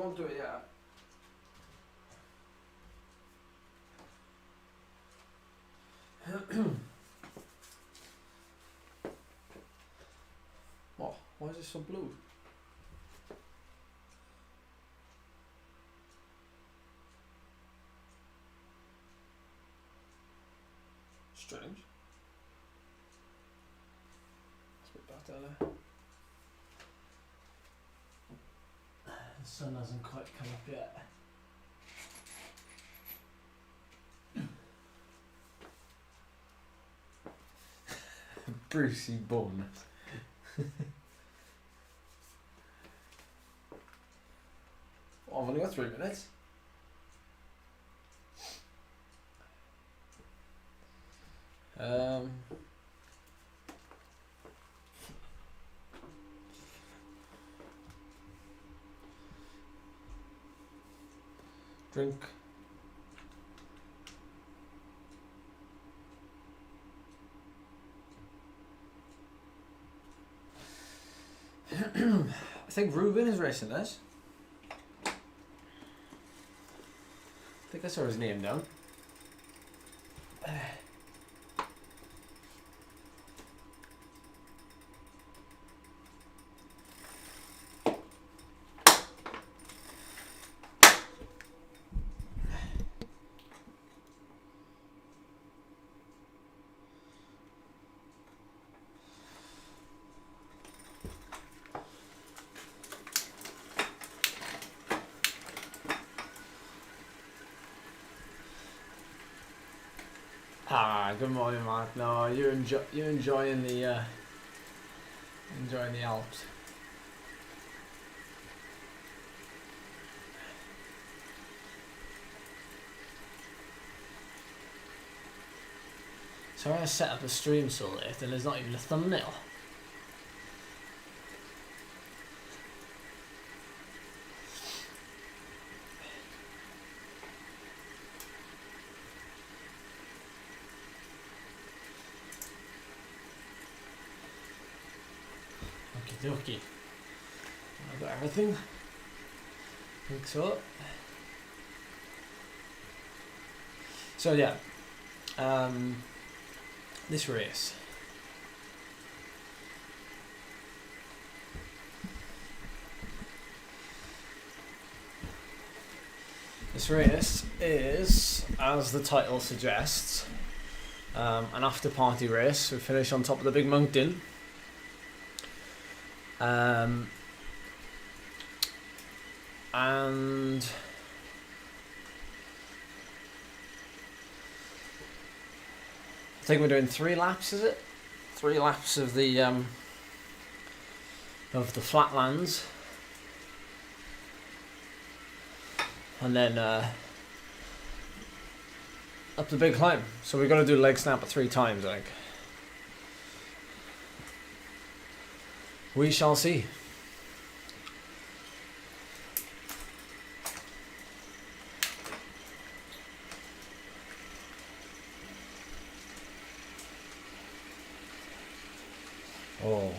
won't do it yet. What? Why is it so blue? Strange. That's a bit better there. The sun hasn't quite come up yet. Brucey bun. Oh, I've only got 3 minutes. Drink. I think Ruben is racing this. I think I saw his name down. Ah, good morning, Mark. No, you're enjoying the Alps. So I set up a stream so late and there's not even a thumbnail. Okie. I've got everything. I think so. So yeah, this race. This race is, as the title suggests, an after-party race. We finish on top of the big mountain. And I think we're doing 3 laps, is it? 3 laps of the flatlands, and then up the big climb. So we've got to do leg snapper 3 times, I think. We shall see. Oh.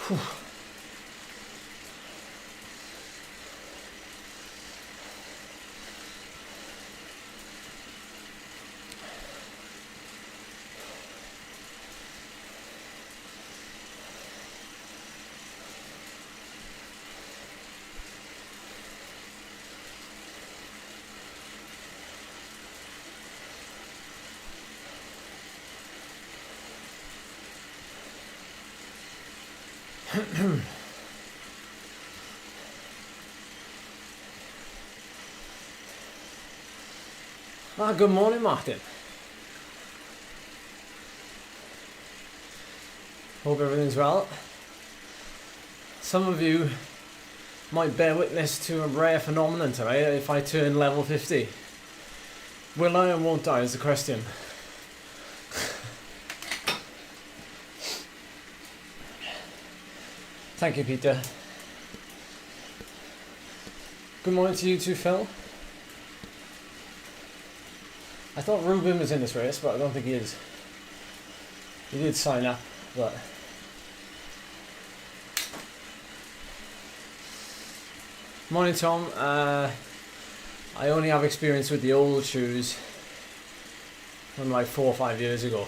Whew. Ah, good morning, Martin. Hope everything's well. Some of you might bear witness to a rare phenomenon tonight if I turn level 50. Will I and won't I is the question. Thank you, Peter. Good morning to you too, Phil. I thought Ruben was in this race, but I don't think he is. He did sign up, but... Morning, Tom. I only have experience with the old shoes from like 4 or 5 years ago.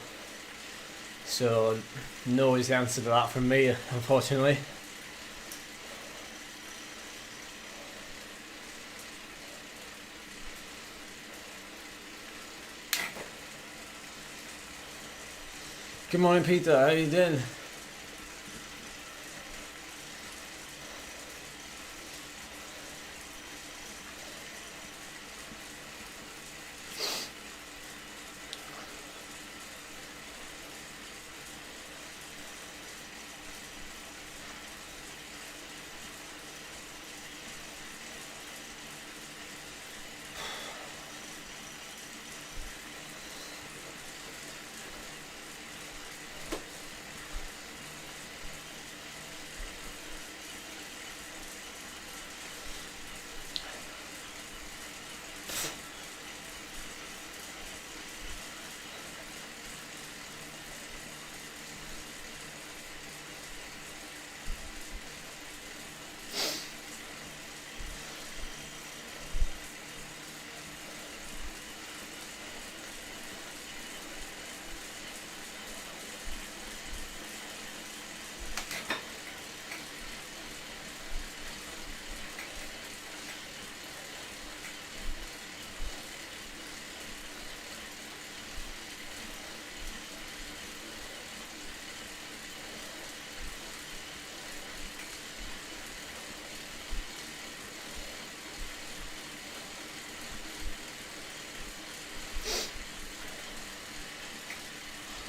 So, no is the answer to that from me, unfortunately. Good morning, Peter. How you doing?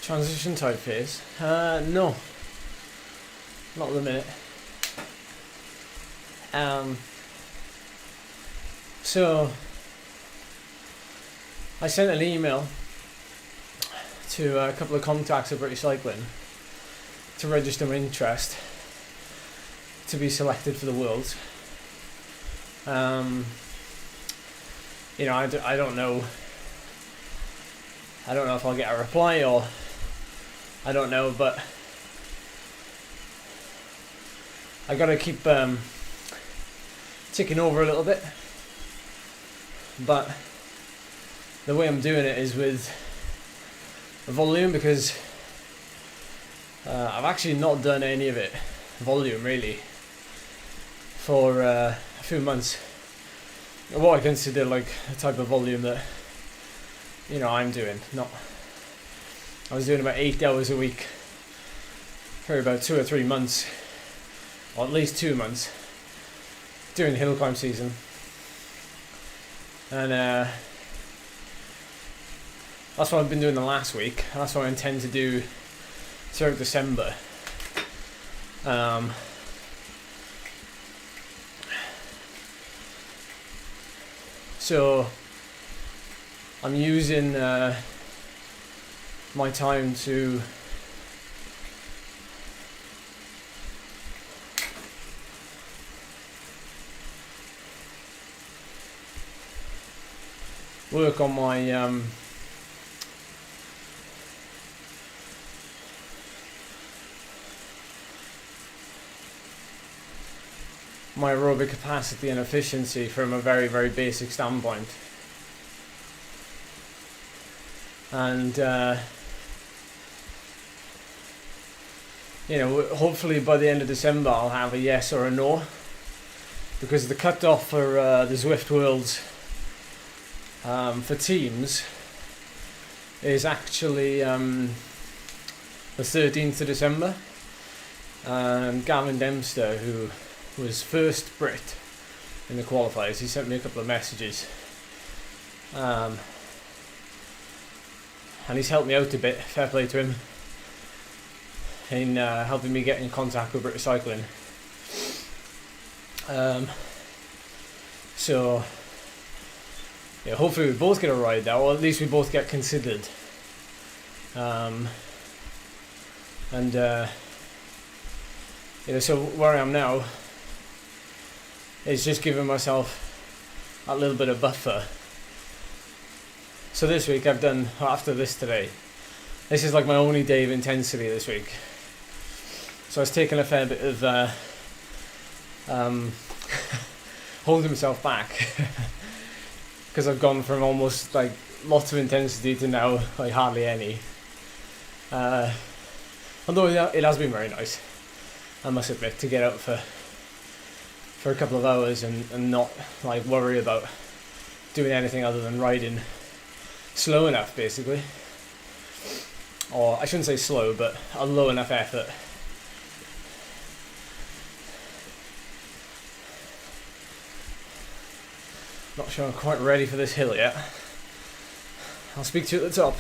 Transition type phase? No. Not at the minute. So, I sent an email to a couple of contacts at British Cycling to register my interest to be selected for the Worlds. You know, I don't know. I don't know if I'll get a reply or I don't know, but I gotta keep ticking over a little bit. But the way I'm doing it is with volume, because I've actually not done any of it volume really for a few months. What I consider like the type of volume that, you know, I'm doing. I was doing about 8 hours a week for about 2 or 3 months, or at least 2 months during the hill climb season, and that's what I've been doing the last week, and that's what I intend to do throughout December. So I'm using my time to work on my my aerobic capacity and efficiency from a very, very basic standpoint. And you know, hopefully by the end of December I'll have a yes or a no, because the cut-off for the Zwift Worlds for teams is actually the 13th of December. Gavin Dempster, who was first Brit in the qualifiers, he sent me a couple of messages, and he's helped me out a bit, fair play to him. in helping me get in contact with British cycling. So yeah, hopefully we both get a ride there, or at least we both get considered. So where I am now is just giving myself a little bit of buffer. So this week I've done, after this today, this is like my only day of intensity this week. So I was taking a fair bit of holding myself back because I've gone from almost like lots of intensity to now like hardly any. Although it has been very nice, I must admit, to get out for a couple of hours and not like worry about doing anything other than riding slow enough, basically. Or I shouldn't say slow, but a low enough effort. Not sure I'm quite ready for this hill yet. I'll speak to you at the top.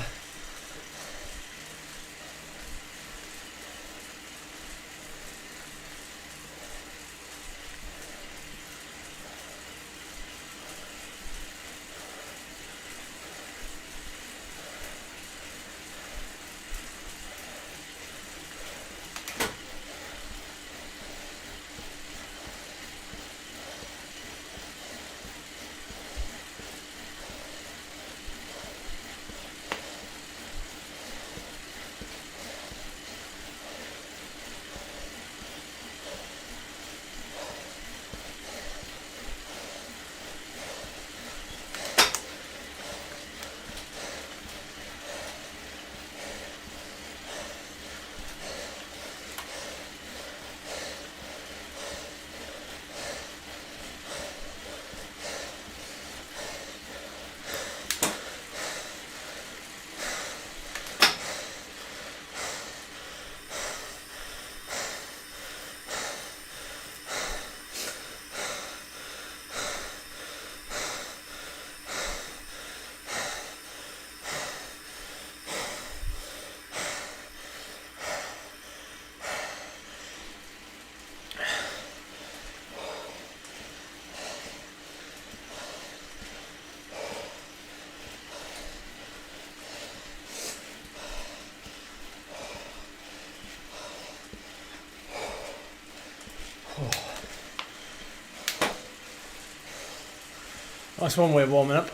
That's one way of warming up.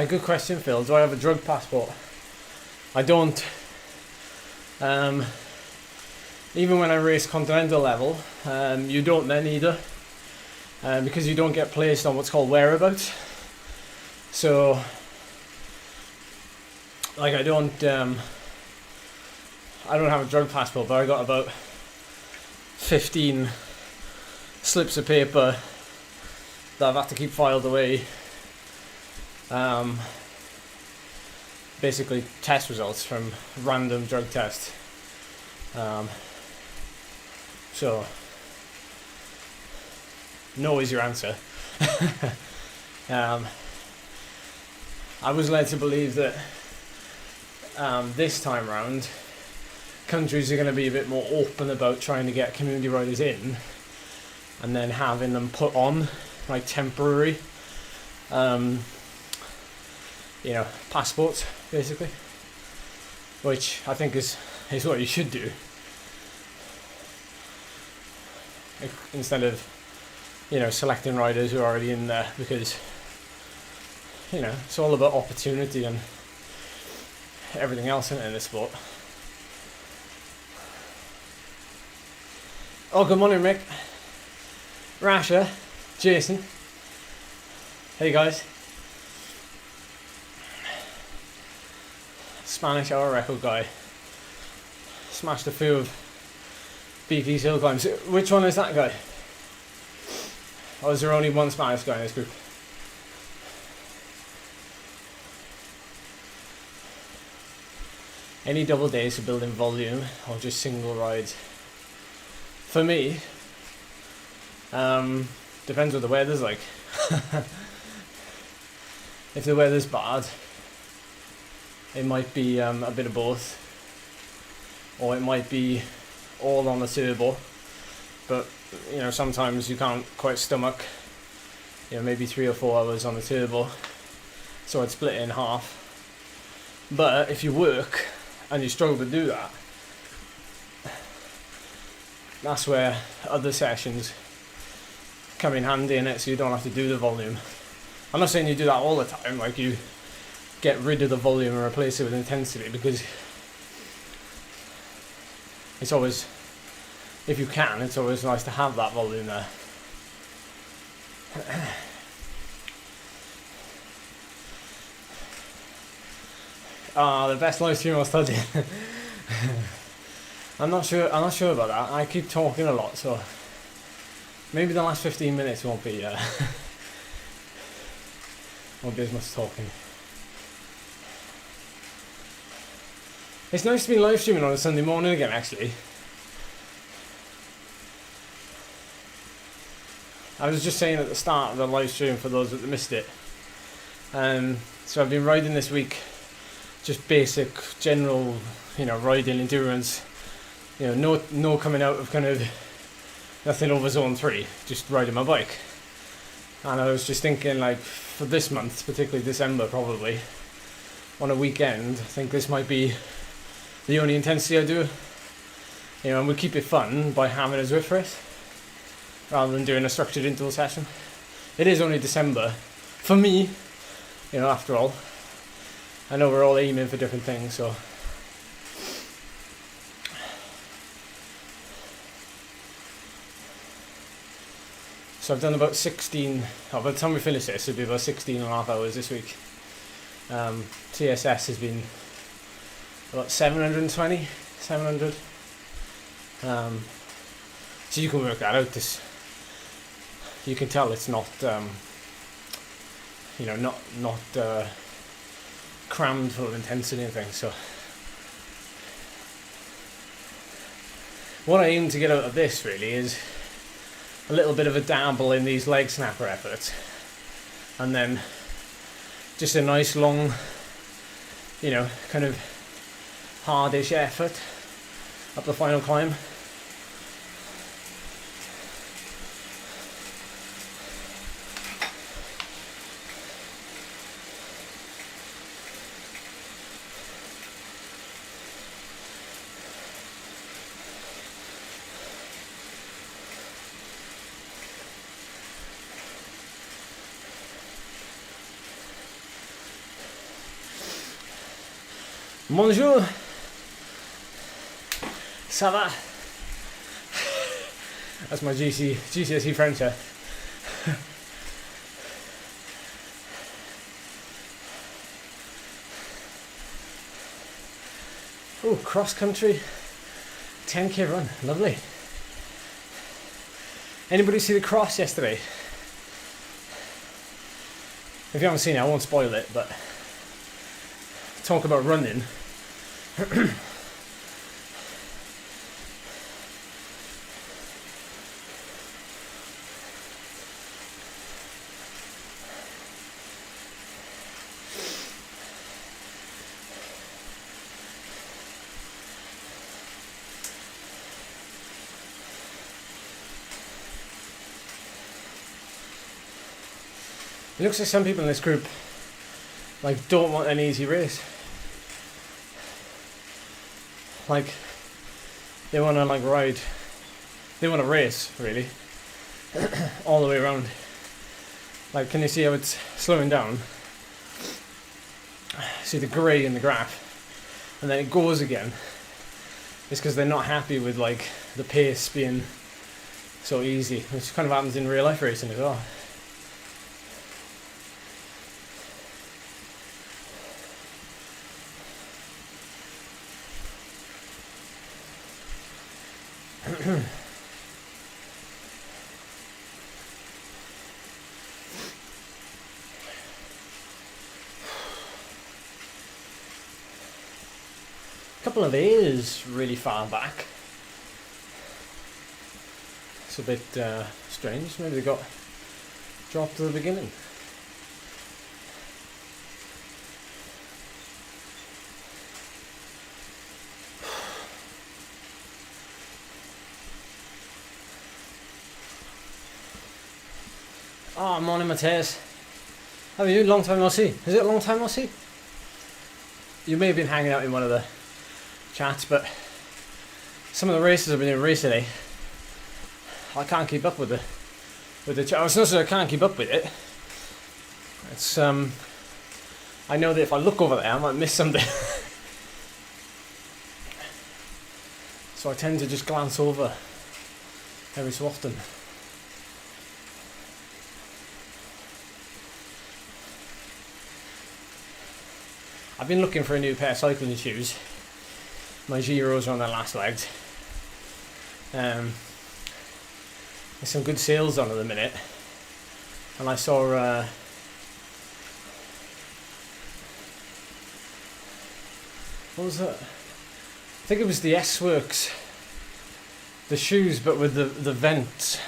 Good question, Phil. Do I have a drug passport? I don't. Even when I race continental level, you don't then either, because you don't get placed on what's called whereabouts. So, like, I don't have a drug passport, but I got about 15 slips of paper that I've had to keep filed away. Basically test results from random drug tests. So no is your answer. I was led to believe that this time round countries are going to be a bit more open about trying to get community riders in and then having them put on like temporary passports, basically, which I think is what you should do, instead of selecting riders who are already in there, because it's all about opportunity and everything else in this sport. Oh, good morning, Mick, Rasha, Jason. Hey guys. Spanish hour record guy. Smashed a few of BP's hill climbs. Which one is that guy? Or is there only one Spanish guy in this group? Any double days for building volume or just single rides? For me, depends what the weather's like. If the weather's bad, it might be a bit of both, or it might be all on the turbo. But you know, sometimes you can't quite stomach, you know, maybe 3 or 4 hours on the turbo, so I'd split it in half. But if you work and you struggle to do that, that's where other sessions come in handy in it, so you don't have to do the volume. I'm not saying you do that all the time, like you get rid of the volume and replace it with intensity, because it's always, if you can, it's always nice to have that volume there. The best live stream was studying. I'm not sure about that. I keep talking a lot, so maybe the last 15 minutes won't be as much talking. It's nice to be live streaming on a Sunday morning again, actually. I was just saying at the start of the live stream, for those that missed it. So I've been riding this week, just basic, general, you know, riding endurance. You know, no coming out of kind of nothing over zone 3, just riding my bike. And I was just thinking, like, for this month, particularly December probably, on a weekend, I think this might be the only intensity I do. You know, and we keep it fun by having a Zwift race, rather than doing a structured interval session. It is only December. For me, you know, after all, I know we're all aiming for different things, so. So I've done about 16, by the time we finish this, it'll be about 16 and a half hours this week. TSS has been about 720, 700. So you can work that out. You can tell it's not, you know, not crammed full of intensity and things. So what I aim to get out of this really is a little bit of a dabble in these leg snapper efforts, and then just a nice long, you know, kind of hardish effort up the final climb. Bonjour, ça va? That's my GCSE French. Oh, cross country 10k run, lovely. Anybody see the cross yesterday? If you haven't seen it, I won't spoil it, but talk about running. It looks like some people in this group like don't want an easy race. Like they want to like ride, they want to race really all the way around. Like, can you see how it's slowing down? See the grey in the graph, and then it goes again. It's because they're not happy with like the pace being so easy, which kind of happens in real life racing as well. couple of ears really far back. It's a bit strange. Maybe they got dropped at the beginning. Oh, morning, Matthias. How are you? Long time no see. Is it a long time no see? You may have been hanging out in one of the chats, but some of the races I've been in recently, I can't keep up with the chat. It's not that I can't keep up with it. It's I know that if I look over there, I might miss something. So I tend to just glance over every so often. I've been looking for a new pair of cycling shoes. My Giros are on their last legs. There's some good sales on at the minute. And I saw what was that? I think it was the S-Works. The shoes but with the vents.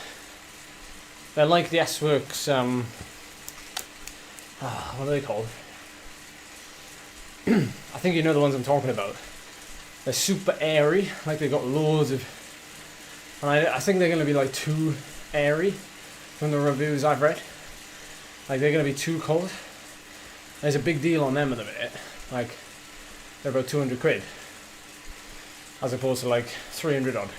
They're like the S-Works what are they called? I think you know the ones I'm talking about. They're super airy, like they've got loads of... And I think they're going to be like too airy from the reviews I've read. Like they're going to be too cold. There's a big deal on them at the minute. Like they're about 200 quid. As opposed to like 300 odd.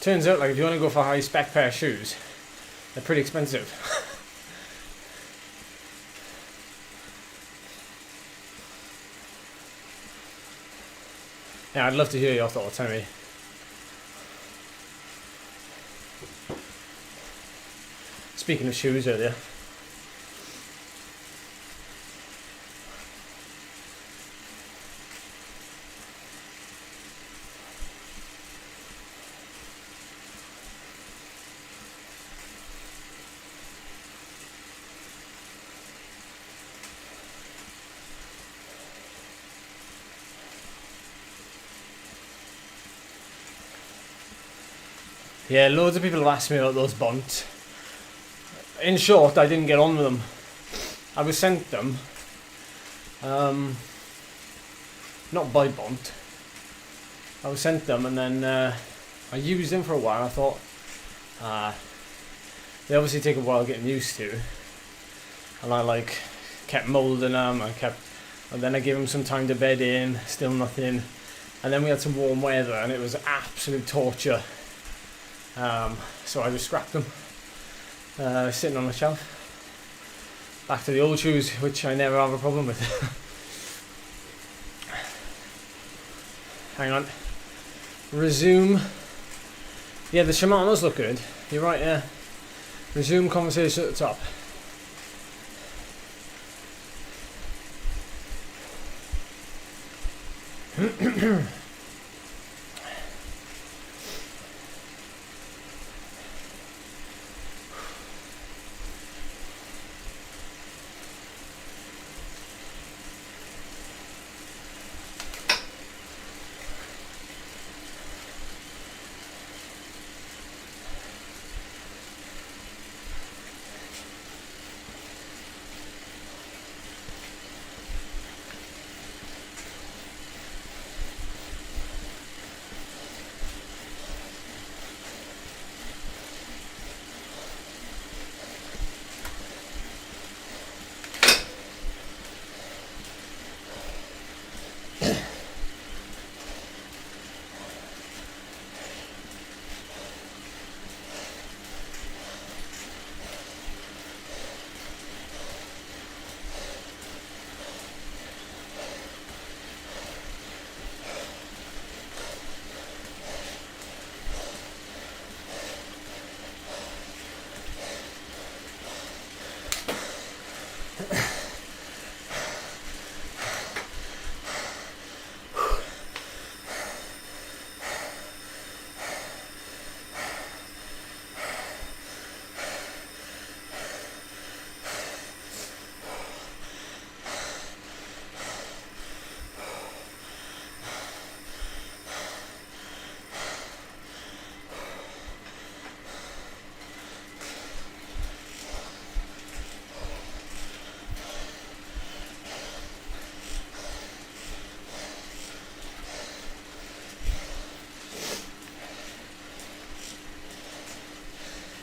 Turns out, like, if you want to go for a high spec pair of shoes, they're pretty expensive. Yeah, I'd love to hear your thoughts anyway. Speaking of shoes earlier. Yeah, loads of people have asked me about those bonds. In short, I didn't get on with them. I was sent them. Not by Bont. I was sent them and then I used them for a while. I thought, they obviously take a while getting used to. And I like kept moulding them. And then I gave them some time to bed in. Still nothing. And then we had some warm weather and it was absolute torture. So I just scrapped them, sitting on the shelf. Back to the old shoes, which I never have a problem with. Hang on. Resume. Yeah, the Shimano's look good. You're right, yeah. Resume conversation at the top.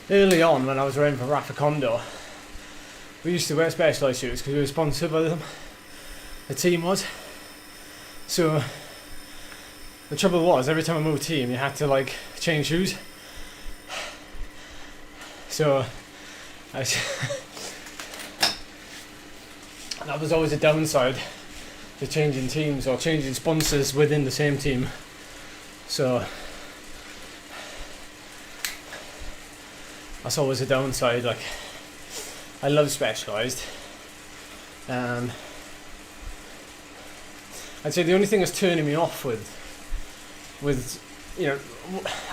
early on when I was riding for Rafa Condor, we used to wear Specialized shoes because we were sponsored by them. The team was. So the trouble was, every time I moved team, you had to like change shoes. So that was always a downside to changing teams or changing sponsors within the same team. So that's always a downside. Like, I love Specialized. I'd say the only thing that's turning me off with you know,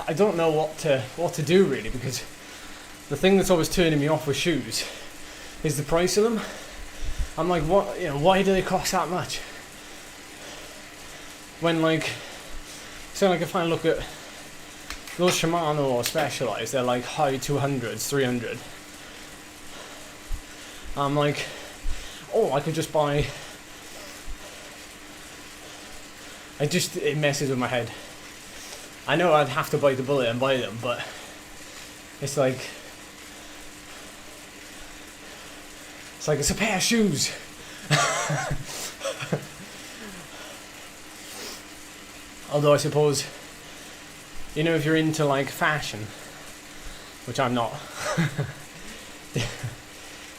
I don't know what to do really, because the thing that's always turning me off with shoes is the price of them. I'm like, what, you know, why do they cost that much? When like, so like if I look at those Shimano or Specialized, they're like high 200s, 300. I'm like, oh, I could just buy. It messes with my head. I know I'd have to bite the bullet and buy them, but it's like it's a pair of shoes. Although I suppose, you know, if you're into like fashion, which I'm not,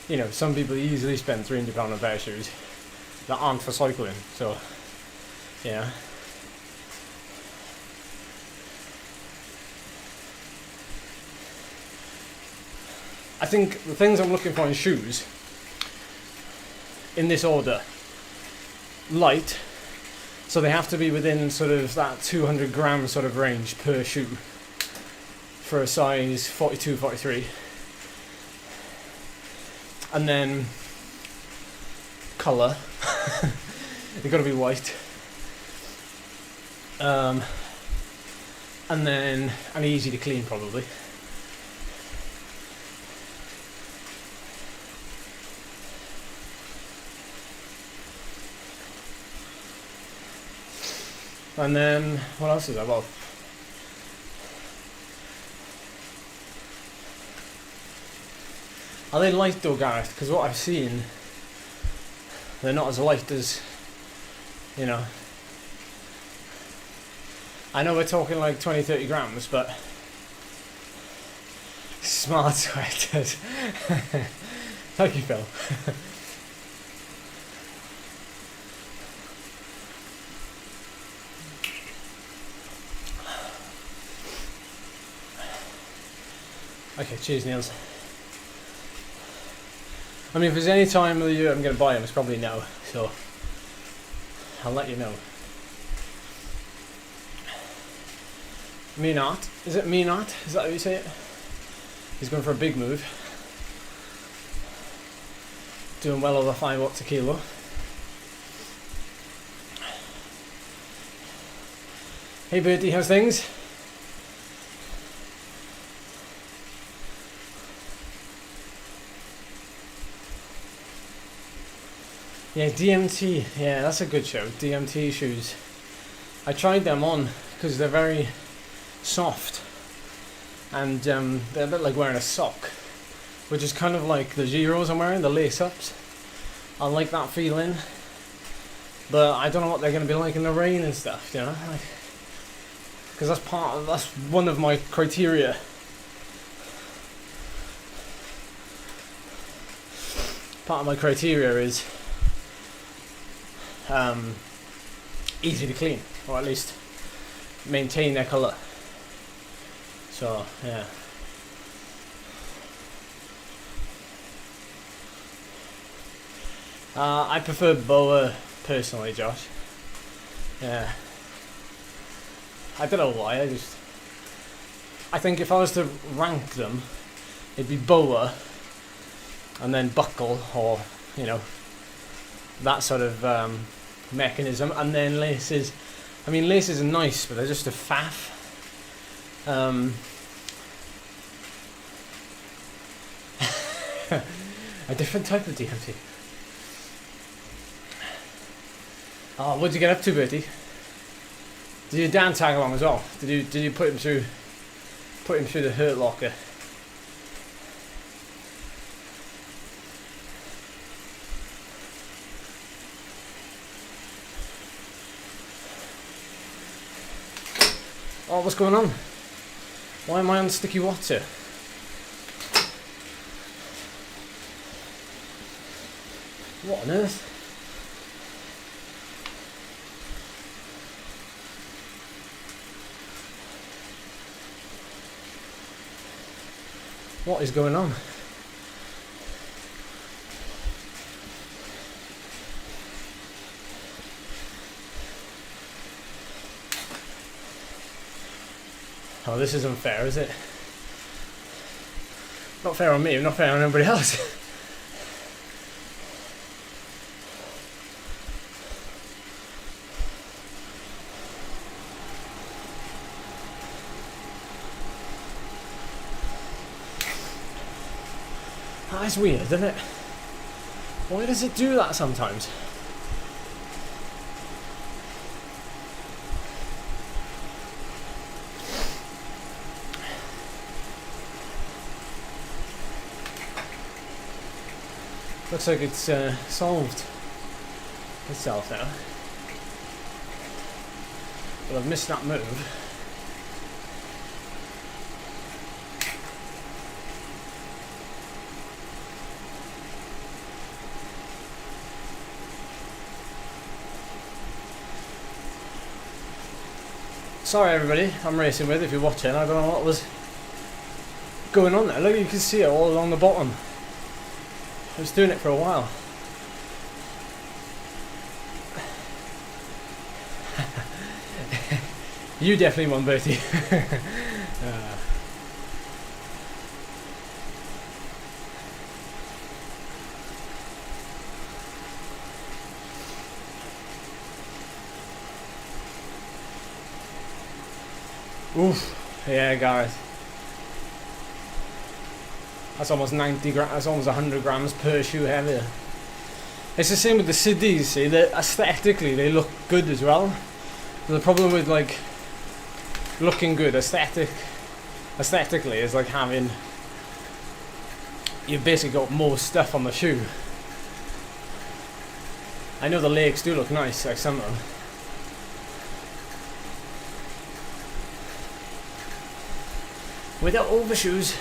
you know, some people easily spend £300 on a pair of shoes that aren't for cycling. So, yeah. I think the things I'm looking for in shoes, in this order: light, so they have to be within sort of that 200 gram sort of range per shoe for a size 42, 43. And then colour, they've got to be white. And easy to clean probably. And then, what else is there? Well, are they light though, Gareth? Because what I've seen, they're not as light as, you know. I know we're talking like 20, 30 grams, but smart sweaters. Thank you, Phil. Okay, cheers, Niels. I mean, if there's any time of the year I'm going to buy them, it's probably now, so I'll let you know. Minat, is it Minat? Is that how you say it? He's going for a big move. Doing well over 5 watts a kilo. Hey Bertie, how's things? Yeah, DMT, yeah, that's a good show. DMT shoes. I tried them on because they're very soft, and they're a bit like wearing a sock, which is kind of like the Zeros I'm wearing, the lace-ups. I like that feeling, but I don't know what they're going to be like in the rain and stuff, you know? Because that's one of my criteria. Part of my criteria is easy to clean, or at least maintain their colour. So yeah. I prefer Boa personally, Josh. Yeah. I don't know why, I think if I was to rank them, it'd be Boa and then Buckle, or, you know, that sort of mechanism, and then laces. I mean, laces are nice, but they're just a faff. A different type of DMT. Oh, what'd you get up to, Bertie? Did your Dan tag along as well? Did you put him through the hurt locker? Oh, what's going on? Why am I on sticky water? What on earth? What is going on? Oh, this isn't fair, is it? Not fair on me, not fair on anybody else. That's weird, isn't it? Why does it do that sometimes? Looks like it's solved itself now. But I've missed that move. Sorry everybody, I'm racing with if you're watching. I don't know what was going on there. Look, you can see it all along the bottom. I was doing it for a while. You definitely won, Bertie. Oof, yeah, Gareth. That's almost 90 grams, that's almost 100 grams per shoe heavier. It's the same with the CDs, see, that aesthetically they look good as well. The problem with like looking good aesthetically is like having, you've basically got more stuff on the shoe. I know the legs do look nice, like some of them. Without overshoes.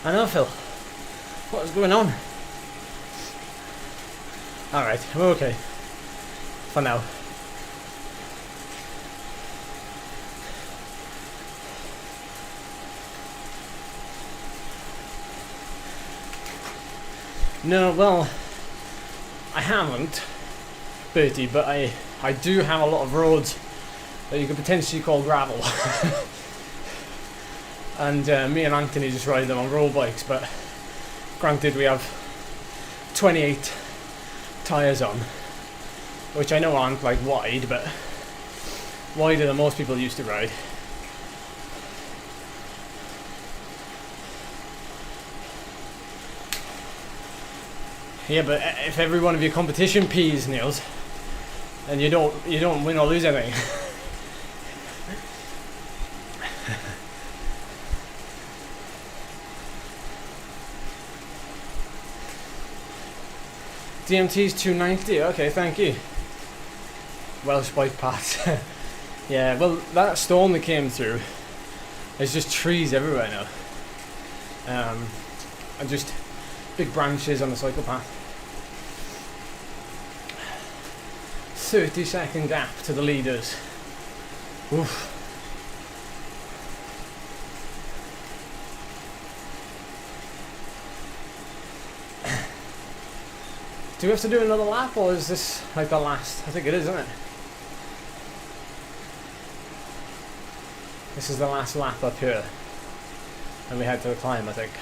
I know, Phil. What is going on? Alright, we're okay. For now. No, well, I haven't, Bertie, but I do have a lot of roads that you could potentially call gravel. And me and Anthony just ride them on road bikes, but granted we have 28 tyres on, which I know aren't like wide, but wider than most people used to ride. Yeah, but if every one of your competition peas, Niels, then you don't win or lose anything. DMT's 290, okay, thank you. Welsh bike paths. Yeah, well, that storm that came through, there's just trees everywhere now. And just big branches on the cycle path. 30-second gap to the leaders. Oof. Do we have to do another lap, or is this like the last? I think it is, isn't it? This is the last lap up here. And we head to the climb, I think.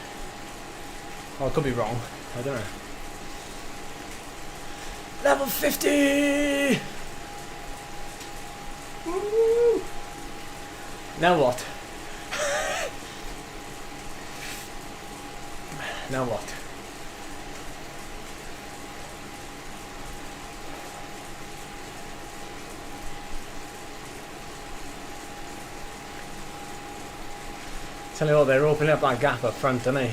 Oh, I could be wrong. I don't know. Level 50! Woo! Now what? now what? Tell you what, they're opening up that gap up front, aren't they?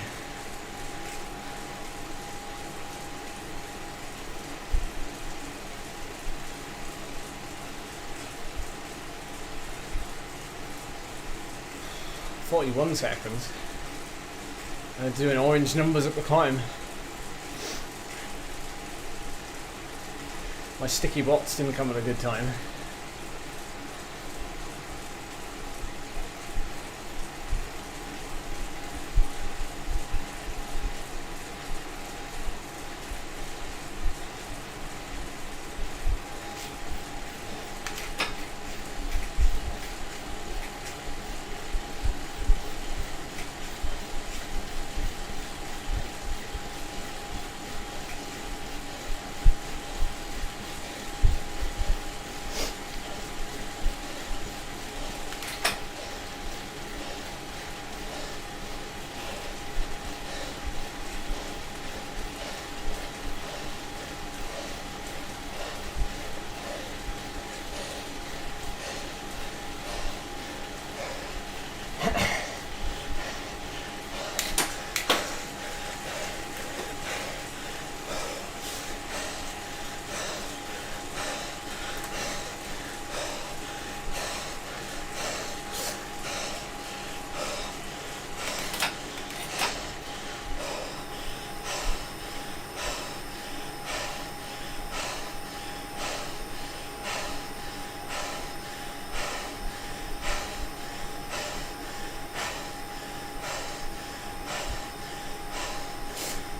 "41 seconds. They're doing orange numbers up the climb. My sticky bots didn't come at a good time.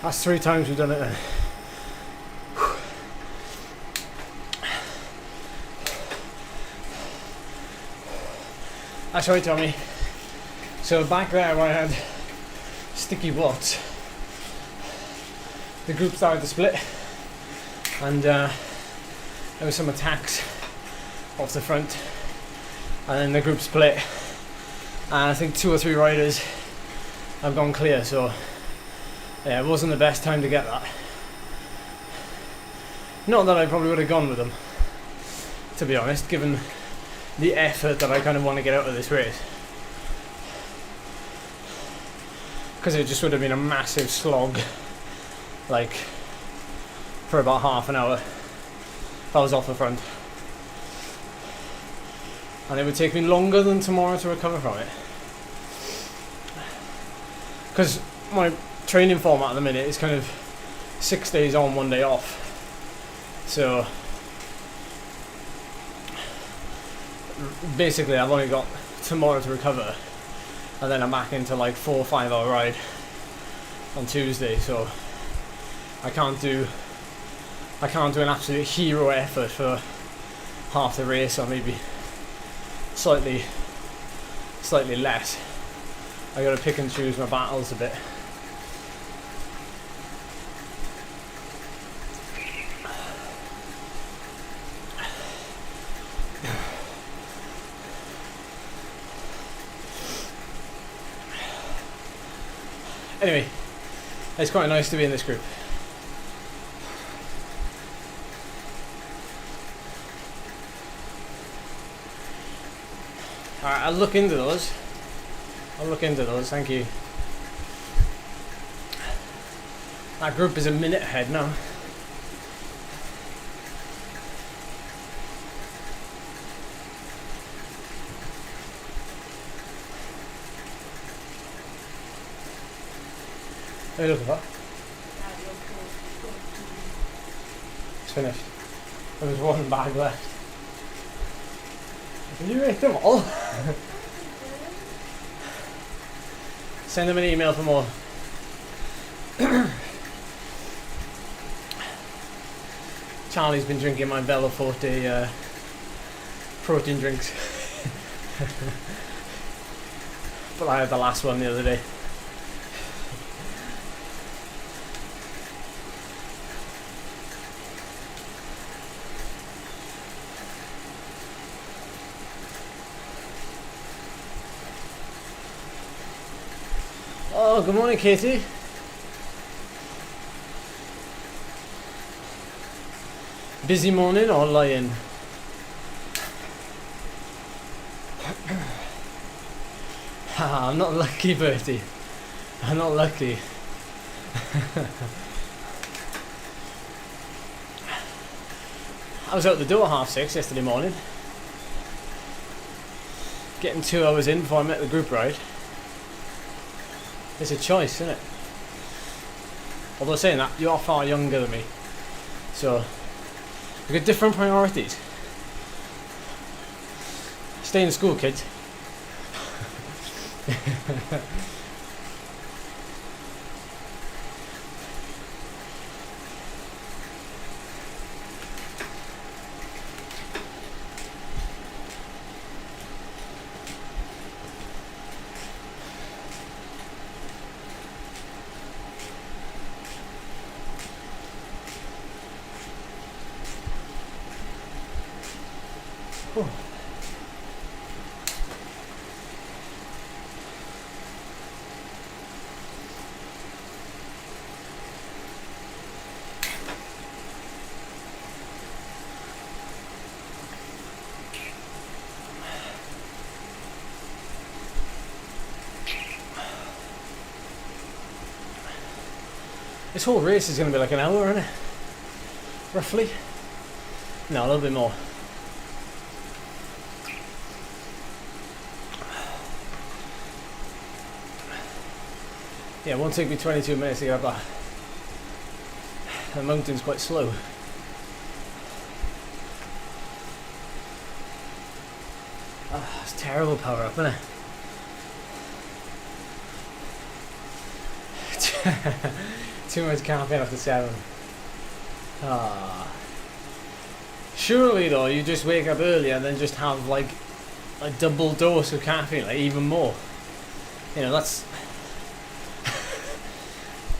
That's 3 times we've done it then. That's right, Tommy. So back there when I had sticky bots, the group started to split, and there was some attacks off the front, and then the group split, and I think 2 or 3 riders have gone clear, so yeah, it wasn't the best time to get that. Not that I probably would have gone with them, to be honest, given the effort that I kind of want to get out of this race. Because it just would have been a massive slog, like, for about half an hour if I was off the front. And it would take me longer than tomorrow to recover from it. Because my training format at the minute is kind of 6 days on, 1 day off. So basically I've only got tomorrow to recover, and then I'm back into like 4 or 5 hour ride on Tuesday, so I can't do an absolute hero effort for half the race, or maybe slightly less. I gotta pick and choose my battles a bit. Anyway, it's quite nice to be in this group. Alright, I'll look into those. Thank you. That group is a minute ahead now. What are you looking for? It's finished. There was 1 bag left. Can you make them all? Send them an email for more. Charlie's been drinking my Bella Forte protein drinks. But I had the last one the other day. Oh, good morning, Katie. Busy morning or lying? I'm not lucky, Bertie. I'm not lucky. I was out the door at 6:30 yesterday morning. Getting 2 hours in before I met the group ride. It's a choice, isn't it? Although saying that, you are far younger than me. So, we've got different priorities. Stay in school, kids. This whole race is going to be like an hour, isn't it? Roughly? No, a little bit more. Yeah, it won't take me 22 minutes to get up that. The mountain's quite slow. Oh, it's terrible power up, isn't it? Too much caffeine after 7. Surely though, you just wake up early and then just have like a double dose of caffeine, like even more. You know, that's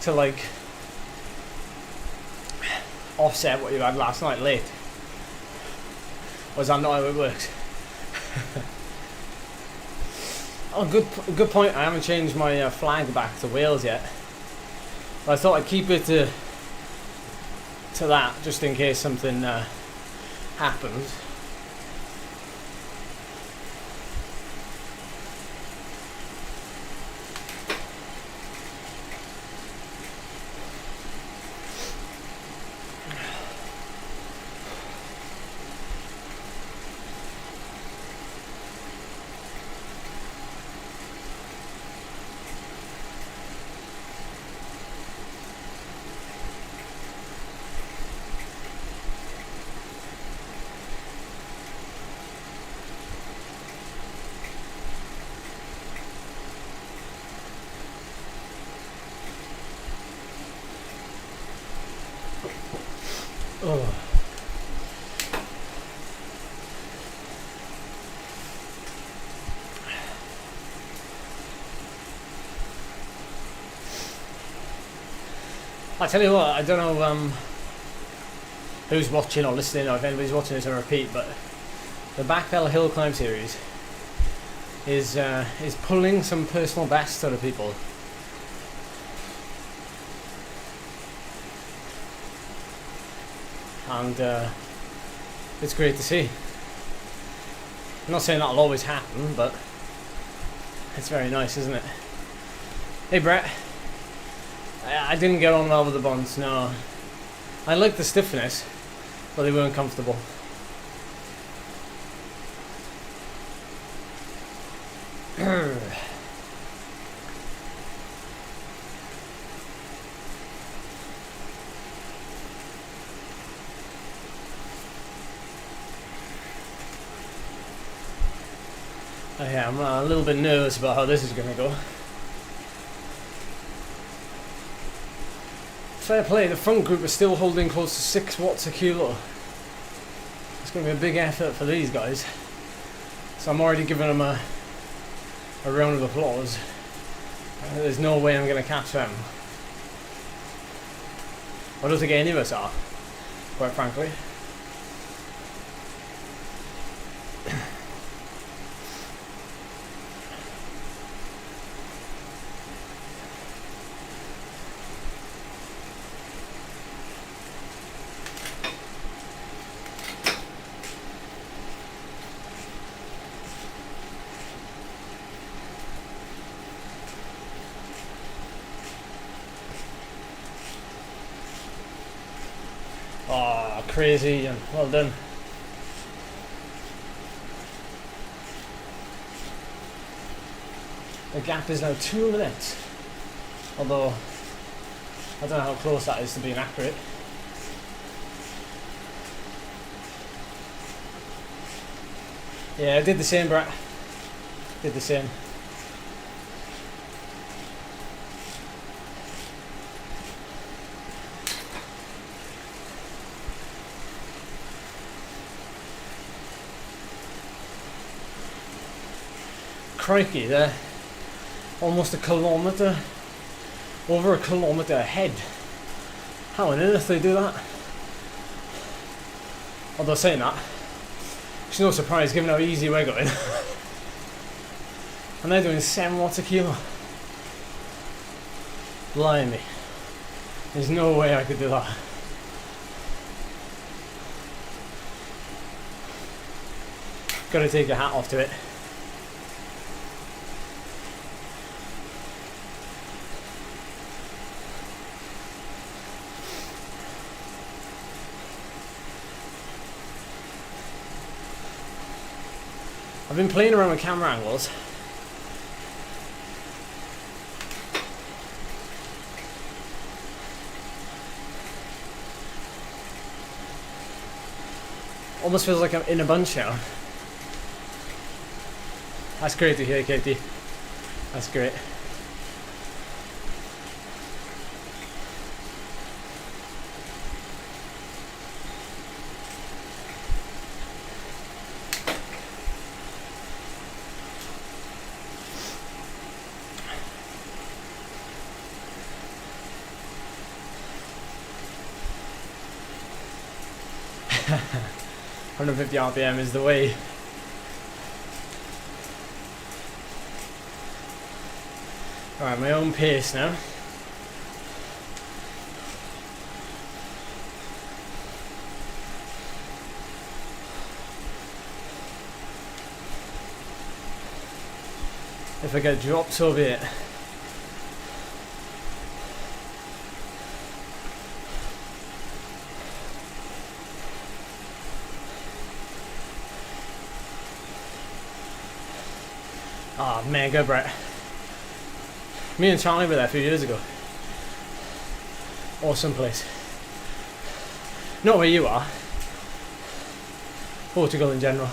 to like offset what you had last night late. Or is that not how it works? Oh, good point. I haven't changed my flag back to Wales yet. I thought I'd keep it to that just in case something happens. Oh. I tell you what, I don't know who's watching or listening, or if anybody's watching this on repeat, but the Backpedal Hill Climb series is pulling some personal bests out of people. And it's great to see. I'm not saying that'll always happen, but it's very nice, isn't it? Hey Brett, I didn't get on well with the bonds, no. I liked the stiffness, but they weren't comfortable. Yeah, I'm a little bit nervous about how this is going to go. Fair play, the front group is still holding close to 6 watts a kilo. It's going to be a big effort for these guys. So I'm already giving them a round of applause. There's no way I'm going to catch them. I don't think any of us are, quite frankly. crazy, and well done. The gap is now 2 minutes, although I don't know how close that is to being accurate. Yeah, I did the same, Brett. Did the same. Crikey, they're almost a kilometre, over a kilometre ahead. How on earth they do that? Although saying that, it's no surprise given how easy we're going. And they're doing 7 watts a kilo. Blimey. There's no way I could do that. Gotta take your hat off to it. I've been playing around with camera angles. Almost feels like I'm in a bunch now. That's great to hear, Katie. That's great. $150 RPM is the way. Alright, my own pace now. If I get dropped, so be it. Ah, oh, mega, Brett. Me and Charlie were there a few years ago. Awesome place. Not where you are. Portugal in general.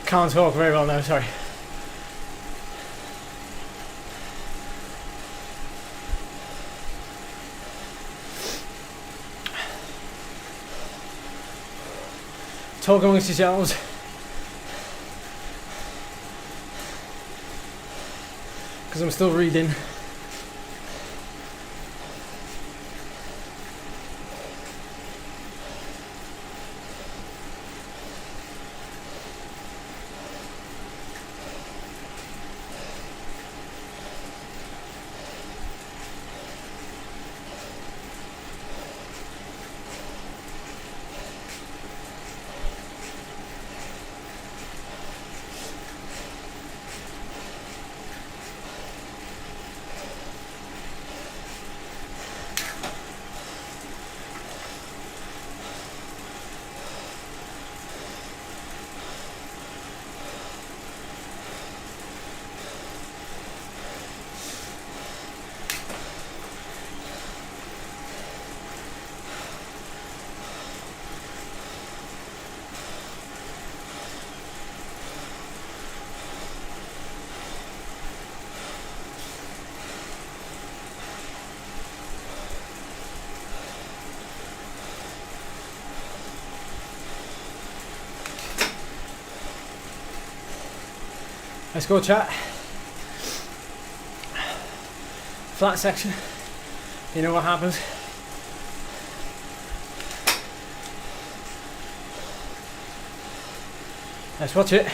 Can't talk very well now, sorry. Talk amongst yourselves. Because I'm still reading. Let's go, chat. Flat section. You know what happens. Let's watch it.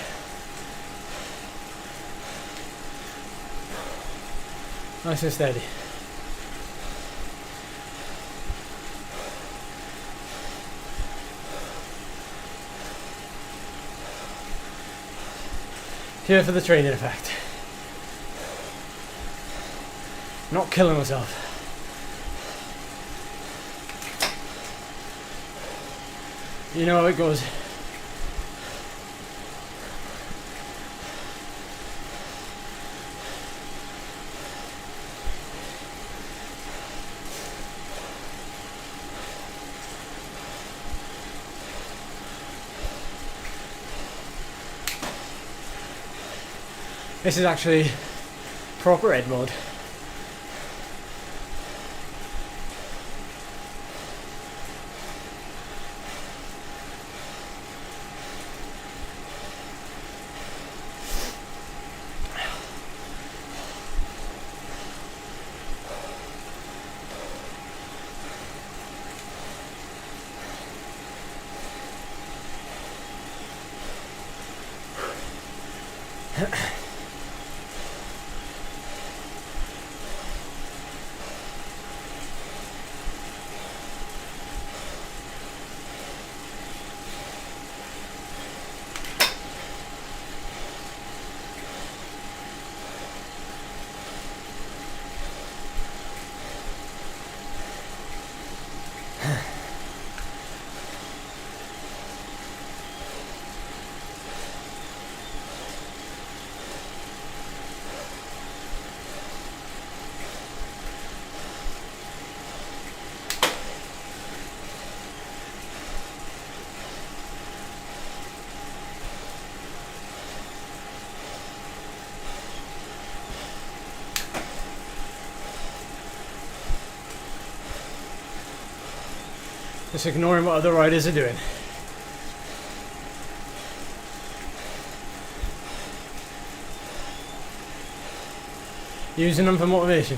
Nice and steady. Here for the training effect. Not killing myself. You know how it goes. This is actually proper ed mode. Just ignoring what other riders are doing. Using them for motivation.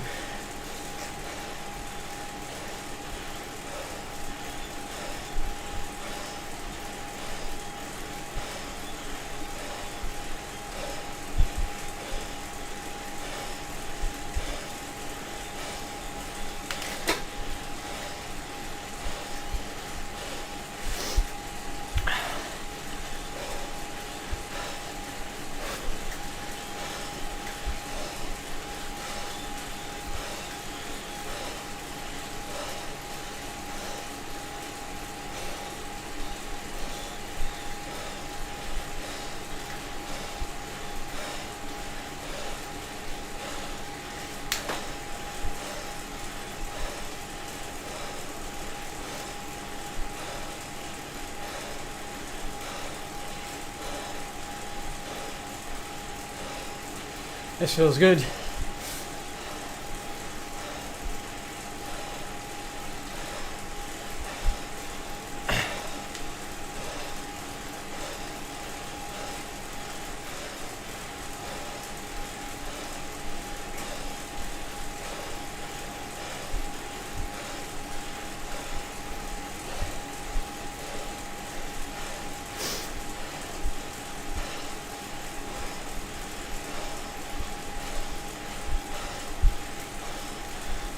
This feels good.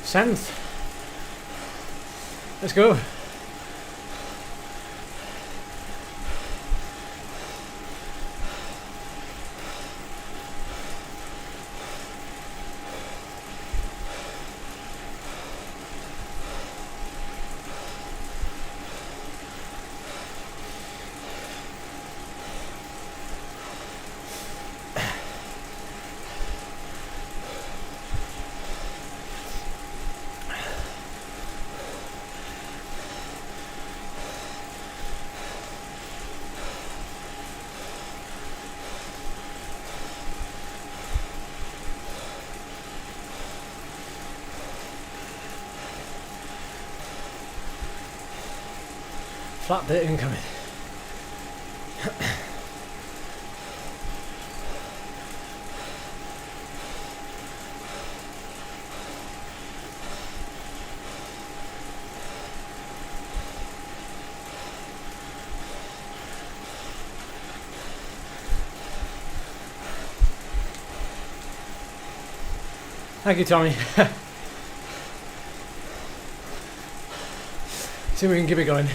Seventh. Let's go. Flat bit incoming. Thank you, Tommy. See if we can keep it going.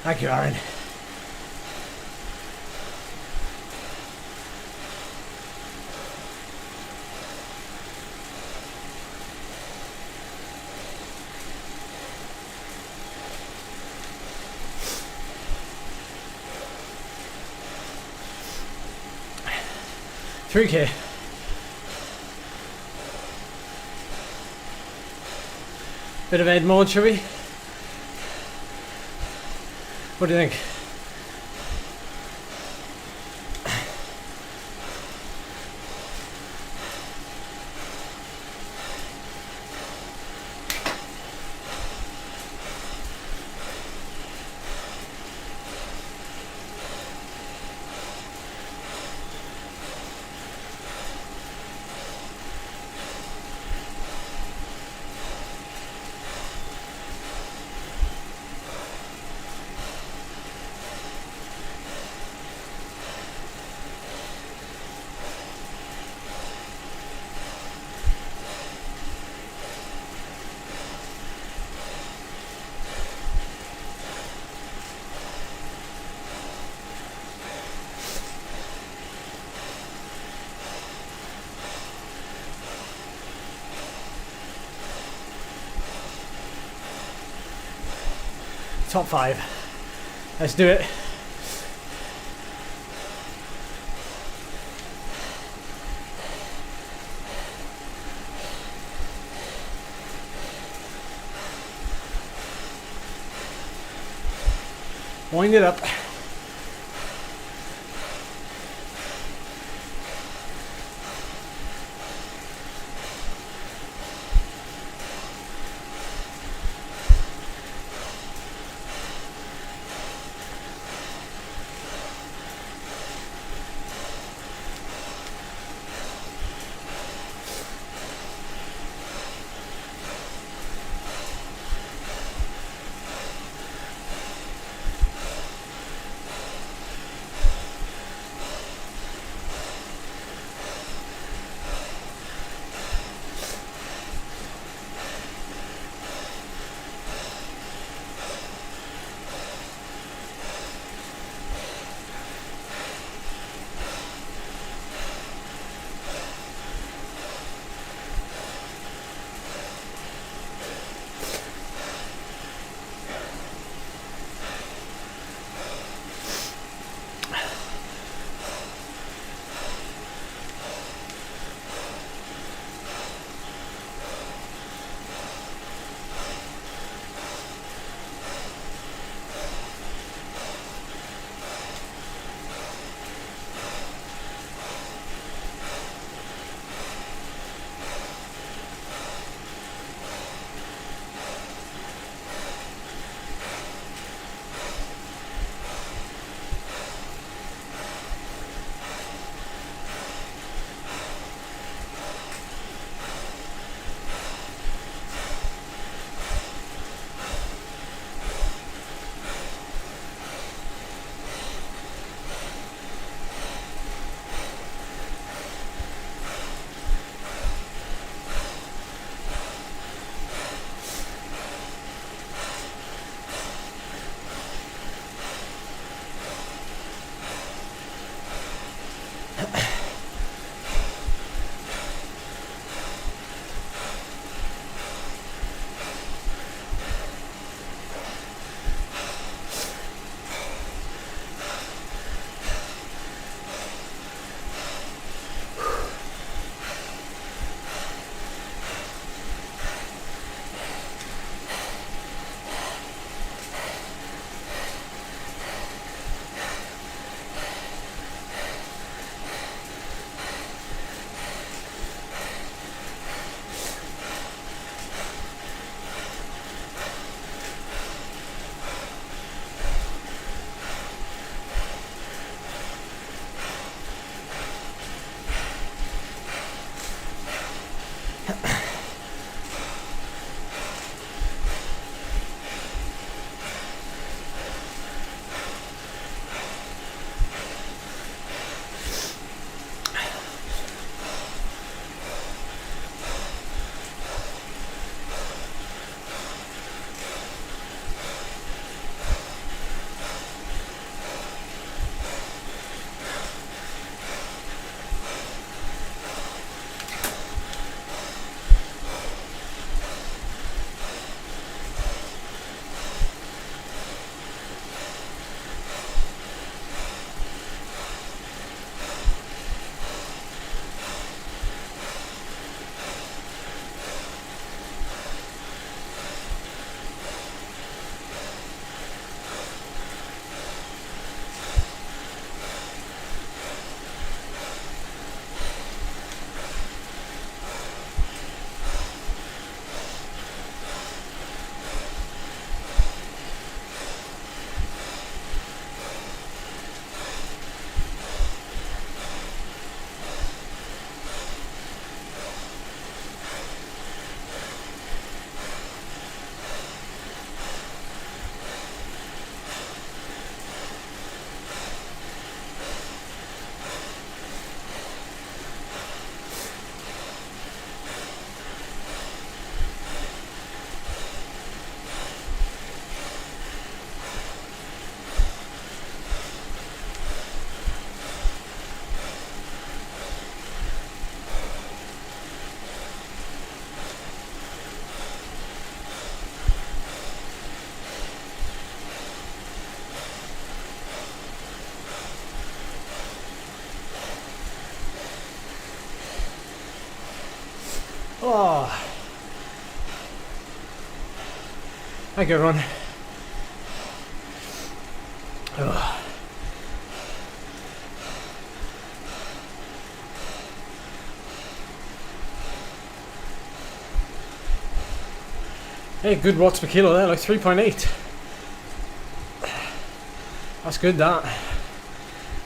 Thank you, Aaron. $3K. Bit of Ed mode, shall we? What do you think? Top 5. Let's do it. Wind it up. Oh. Thank you, everyone. Oh. Hey, good watts per kilo there, like 3.8. That's good, that.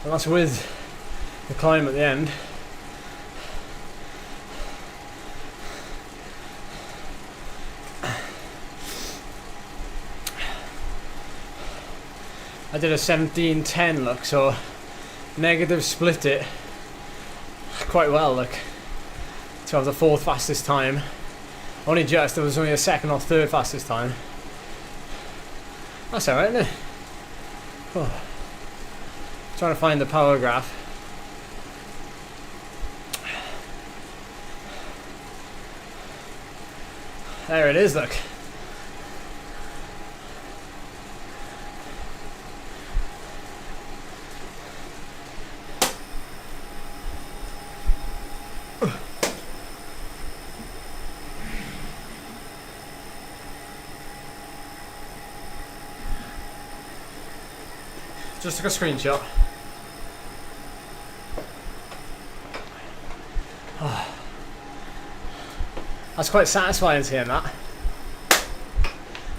And that's with the climb at the end. I did a 17:10 look, so negative split it quite well, like to have the 4th fastest time. Only just, there was only a 2nd or 3rd fastest time. That's alright, isn't it? Oh. Trying to find the power graph. There it is, look. Just took a screenshot. Oh. That's quite satisfying seeing that.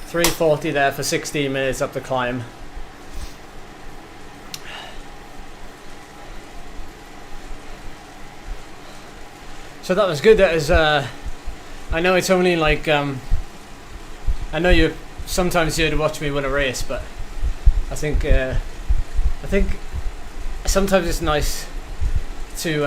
3:40 there for 16 minutes up the climb. So that was good. That is, I know it's only like, I know you sometimes here to watch me win a race, but I think sometimes it's nice to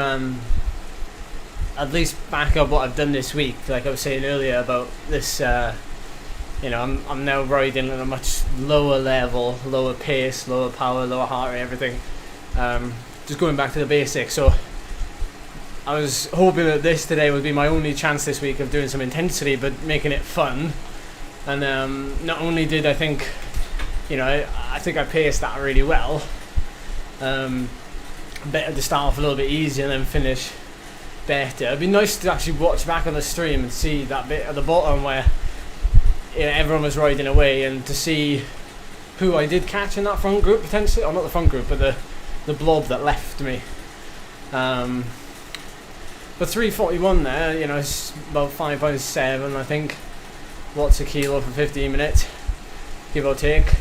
at least back up what I've done this week. Like I was saying earlier about this, you know, I'm now riding at a much lower level, lower pace, lower power, lower heart rate, everything. Just going back to the basics. So I was hoping that this today would be my only chance this week of doing some intensity, but making it fun. And not only did I think, you know, I think I paced that really well. Better to start off a little bit easier and then finish better. It'd be nice to actually watch back on the stream and see that bit at the bottom where, you know, everyone was riding away, and to see who I did catch in that front group potentially, or not the front group, but the blob that left me. But 3:41 there, you know, it's about 5.7 I think watts a kilo for 15 minutes, give or take.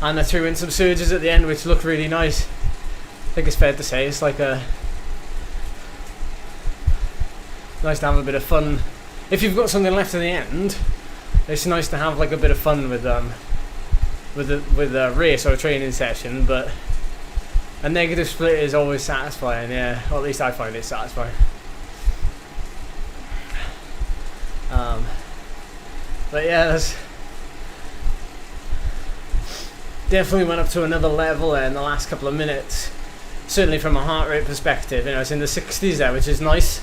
And I threw in some surges at the end, which looked really nice. I think it's fair to say it's like a nice to have a bit of fun. If you've got something left at the end, it's nice to have like a bit of fun with a race or a training session. But a negative split is always satisfying, yeah. Or at least I find it satisfying. But yeah, that's definitely went up to another level there in the last couple of minutes. Certainly from a heart rate perspective, you know, it's in the 60s there, which is nice.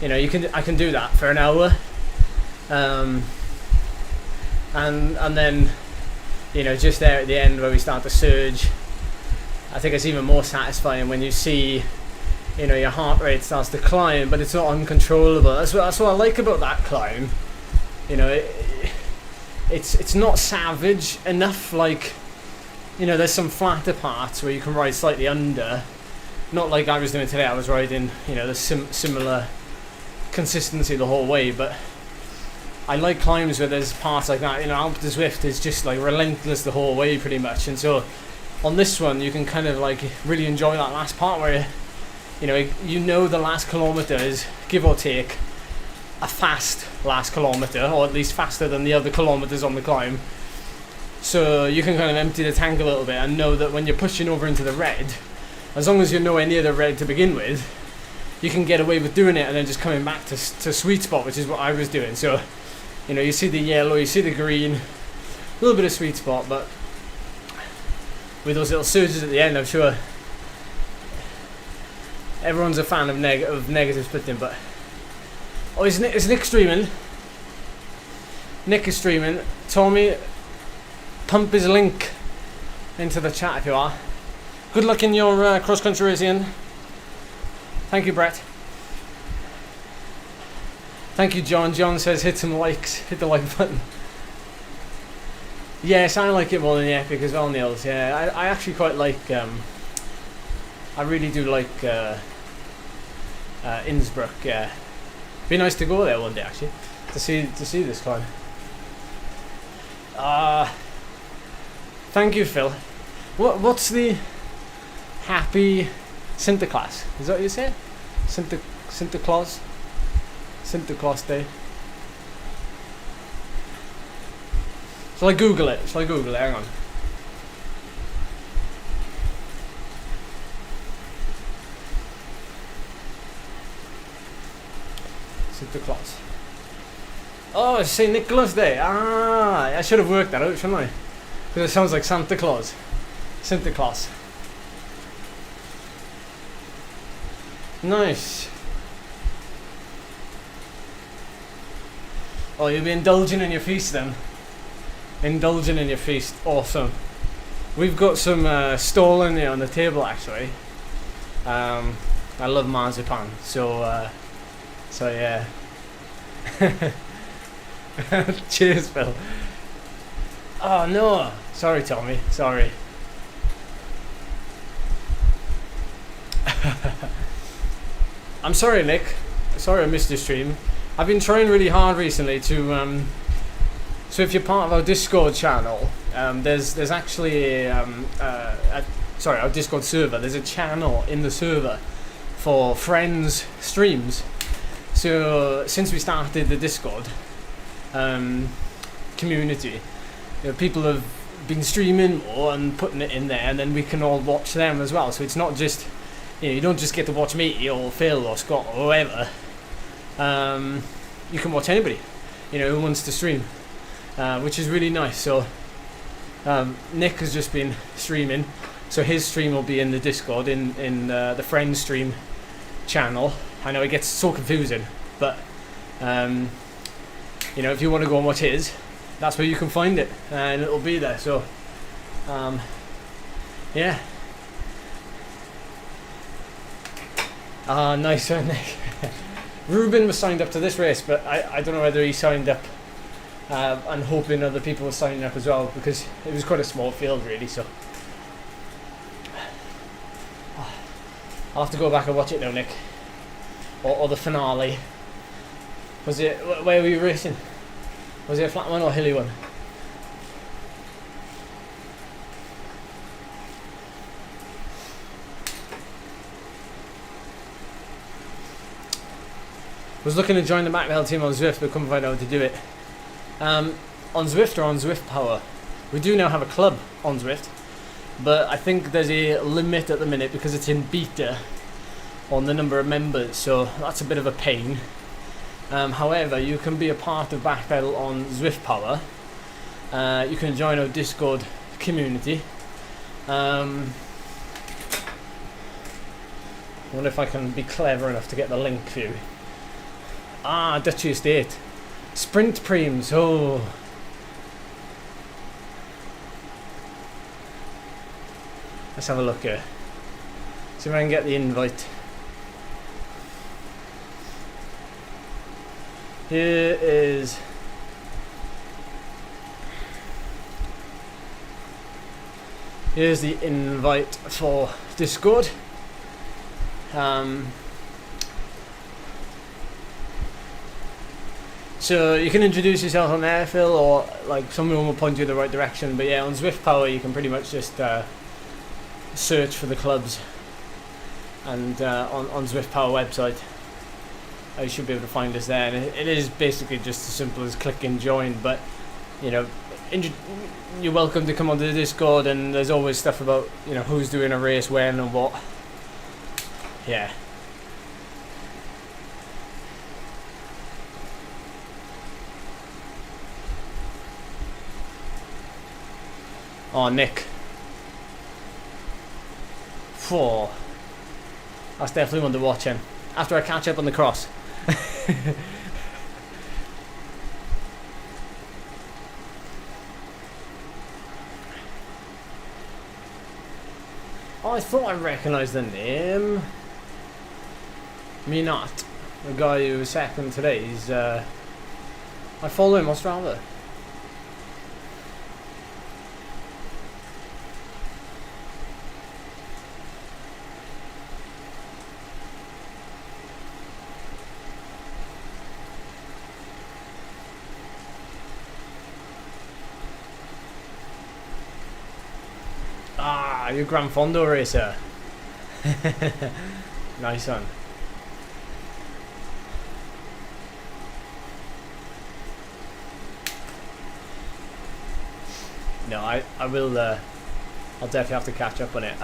You know, I can do that for an hour, and then, you know, just there at the end where we start to surge, I think it's even more satisfying when you see, you know, your heart rate starts to climb, but it's not uncontrollable. That's what I like about that climb. You know, it's not savage enough. Like, you know, there's some flatter parts where you can ride slightly under. Not like I was doing today. I was riding, you know, the similar consistency the whole way, but I like climbs where there's parts like that. You know, albeit Zwift is just like relentless the whole way pretty much, and so on this one you can kind of like really enjoy that last part where, you know the last kilometre is, give or take, a fast last kilometre, or at least faster than the other kilometres on the climb. So you can kind of empty the tank a little bit and know that when you're pushing over into the red, as long as you're nowhere near the red to begin with, you can get away with doing it and then just coming back to sweet spot, which is what I was doing. So, you know, you see the yellow, you see the green, a little bit of sweet spot, but with those little surges at the end, I'm sure everyone's a fan of negative splitting. But oh, is Nick streaming? Nick is streaming. Tommy, pump his link into the chat if you are. Good luck in your cross-country race, Ian. Thank you, Brett. Thank you, John. John says hit some likes, hit the like button. Yes, I like it more than the Epic as well, Niels. Yeah, I actually quite like. I really do like Innsbruck. Yeah, be nice to go there one day actually to see this kind. Thank you, Phil. What's the happy Sinterklaas? Is that what you say? Sinterklaas? Sinterklaas Day. Shall I Google it? Hang on. Sinterklaas. Oh, it's St. Nicholas Day. Ah, I should have worked that out, shouldn't I? Because it sounds like Santa Claus. Sinterklaas. Nice. Oh, you'll be indulging in your feast then. Indulging in your feast. Awesome. We've got some stollen here on the table actually. I love marzipan, so yeah. Cheers, Phil. Oh no, sorry, Tommy. Sorry. I'm sorry, Nick. Sorry I missed your stream. I've been trying really hard recently to. So if you're part of our Discord channel, there's actually our Discord server. There's a channel in the server for friends streams. So since we started the Discord community, people have been streaming more and putting it in there, and then we can all watch them as well. So it's not just, you don't just get to watch me or Phil or Scott or whoever. You can watch anybody, who wants to stream, which is really nice. So Nick has just been streaming, so his stream will be in the Discord in the friends stream channel. I know it gets so confusing, but if you want to go and watch his, that's where you can find it, and it'll be there. So yeah. Nice one, Nick. Ruben was signed up to this race, but I don't know whether he signed up and hoping other people were signing up as well, because it was quite a small field really. So I'll have to go back and watch it now, Nick, or the finale. Was it, where were you racing? Was it a flat one or hilly one? Was looking to join the Macmahon team on Zwift, but couldn't find out how to do it. On Zwift or on Zwift Power? We do now have a club on Zwift, but I think there's a limit at the minute because it's in beta on the number of members, so that's a bit of a pain. However, you can be a part of Backpedal on Zwift Power. You can join our Discord community. I wonder if I can be clever enough to get the link for you. Duchy Estate. Sprint Preems. Oh. Let's have a look here. See if I can get the invite. Here's the invite for Discord. So you can introduce yourself on there, Phil, or like someone will point you in the right direction. But yeah, on Zwift Power you can pretty much just search for the clubs, and on Zwift Power website you should be able to find us there. And it is basically just as simple as click and join. But you're welcome to come onto the Discord, and there's always stuff about who's doing a race, when, and what. Yeah. Oh, Nick. 4. That's definitely one to watch him. After I catch up on the cross. Oh, I thought I recognised the name. Me not. the guy who was second today, he's I follow him on Strava. Ah, you Gran Fondo racer. Nice one. No, I will. I'll definitely have to catch up on it.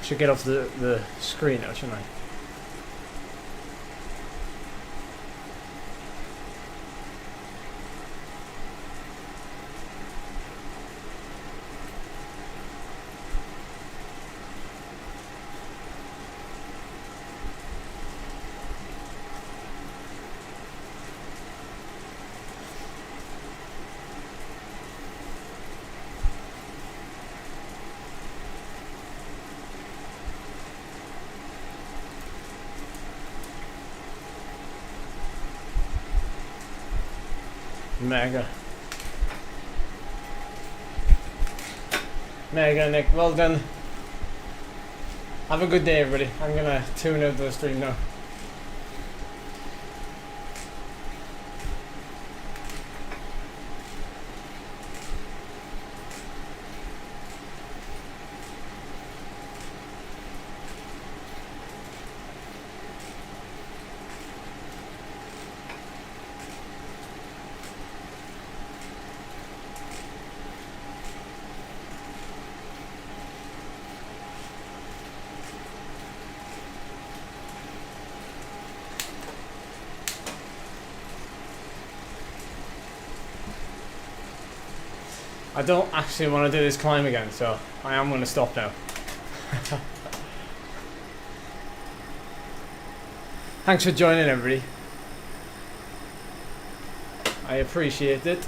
Should get off the screen now, shouldn't I? Mega Nick, well done. Have a good day everybody. I'm gonna tune out the stream now. I don't actually want to do this climb again, so I am going to stop now. Thanks for joining everybody. I appreciate it.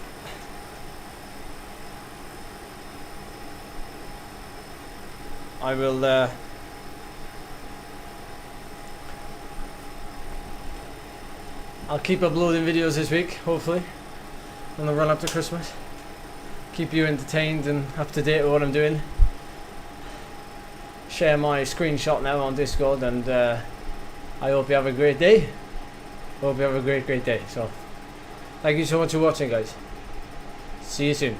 I will I'll keep uploading videos this week, hopefully, on the run up to Christmas. Keep you entertained and up to date with what I'm doing. Share my screenshot now on Discord, and I hope you have a great day. Hope you have a great day. So thank you so much for watching, guys. See you soon.